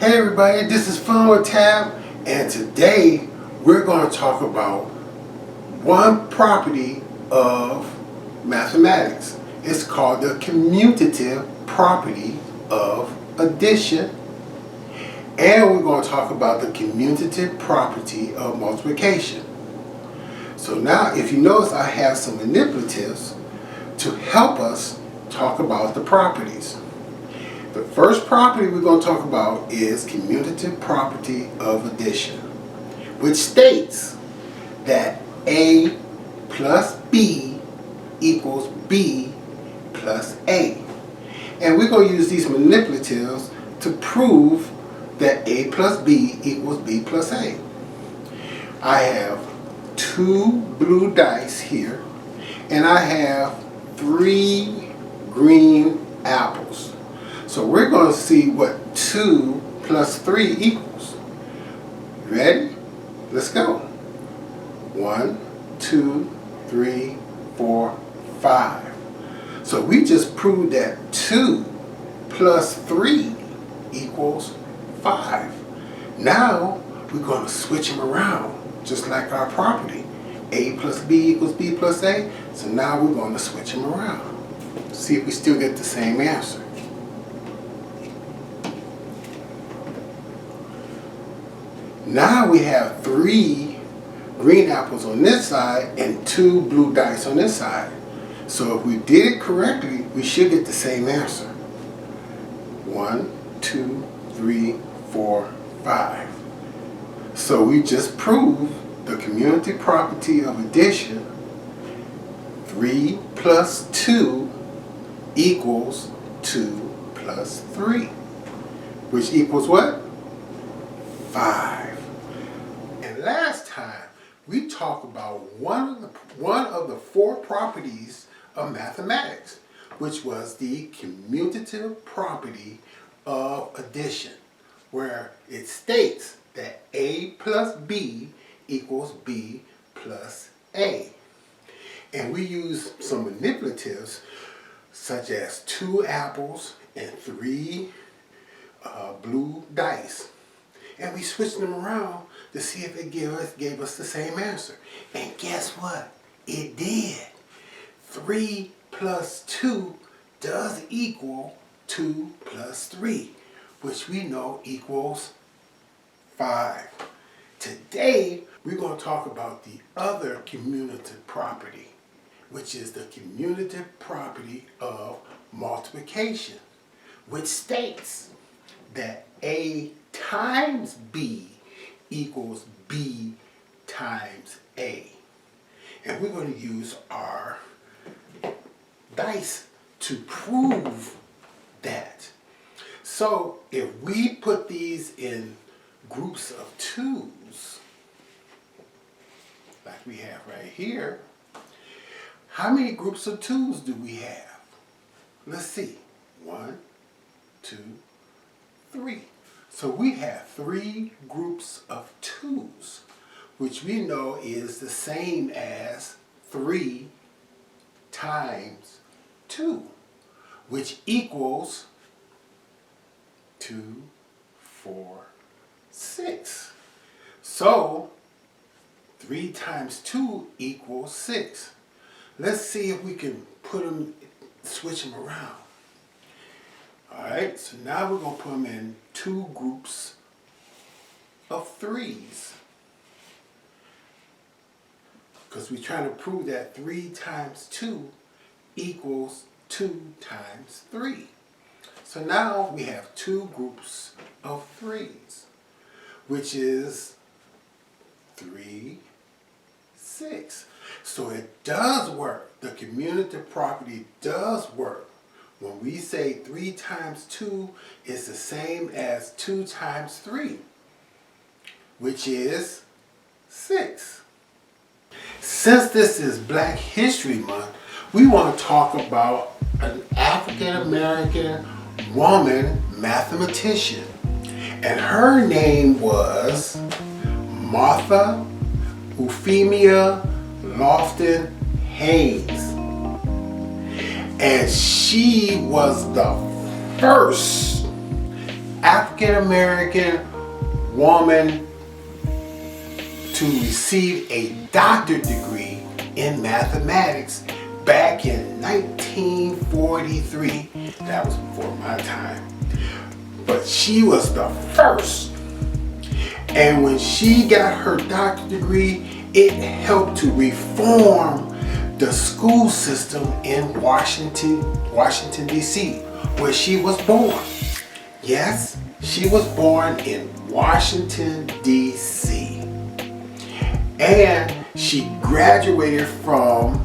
Hey everybody, this is Fun with Tab, and today we're going to talk about one property of mathematics. It's called the commutative property of addition, and we're going to talk about the commutative property of multiplication. So now, if you notice, I have some manipulatives to help us talk about the properties. The first property we're going to talk about is commutative property of addition, which states that A plus B equals B plus A. And we're going to use these manipulatives to prove that A plus B equals B plus A. I have 2 blue dice here, and I have 3 green apples. So we're going to see what 2 plus 3 equals. Ready? Let's go. 1, 2, 3, 4, 5. So we just proved that 2 plus 3 equals 5. Now we're going to switch them around, just like our property. A plus B equals B plus A. So now we're going to switch them around. See if we still get the same answer. Now we have 3 green apples on this side and 2 blue dice on this side. So if we did it correctly, we should get the same answer. 1, 2, 3, 4, 5. So we just proved the commutative property of addition. 3 plus 2 equals 2 plus 3, which equals what? 5. And last time we talked about one of the 4 properties of mathematics, which was the commutative property of addition, where it states that A plus B equals B plus A. And we use some manipulatives such as 2 apples and 3 blue dice. And we switched them around to see if it gave us the same answer. And guess what? It did. 3 plus 2 does equal 2 plus 3, which we know equals 5. Today, we're going to talk about the other commutative property, which is the commutative property of multiplication, which states that A times B equals B times A. And we're going to use our dice to prove that. So if we put these in groups of 2s, like we have right here, how many groups of 2s do we have? Let's see. 1, 2, 3. So we have 3 groups of 2s, which we know is the same as 3 times 2, which equals 2, 4, 6. So 3 times 2 equals 6. Let's see if we can switch them around. Alright, so now we're going to put them in 2 groups of 3s. Because we're trying to prove that 3 times 2 equals 2 times 3. So now we have 2 groups of 3s, which is 3, 6. So it does work. The commutative property does work. When we say 3 times 2 is the same as 2 times 3, which is 6. Since this is Black History Month, we want to talk about an African American woman mathematician. And her name was Martha Euphemia Lofton Haynes. And she was the first African African American woman to receive a doctorate degree in mathematics back in 1943. That was before my time. But she was the first. And when she got her doctorate degree, it helped to reform the school system in Washington, D.C., where she was born. Yes, she was born in Washington, D.C. And she graduated from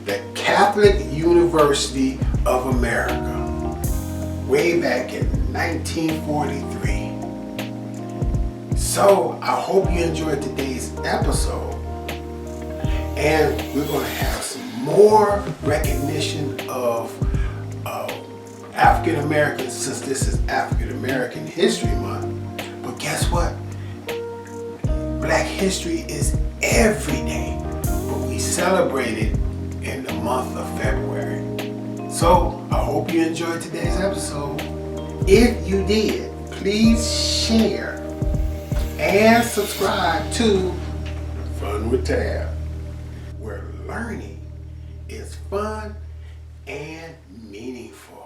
the Catholic University of America way back in 1943. So I hope you enjoyed today's episode, and we're going to have some more recognition of African Americans, since this is African American History Month. But guess what? Black history is every day, but we celebrate it in the month of February. So I hope you enjoyed today's episode. If you did, please share and subscribe to Fun with Tab, where learning is fun and meaningful.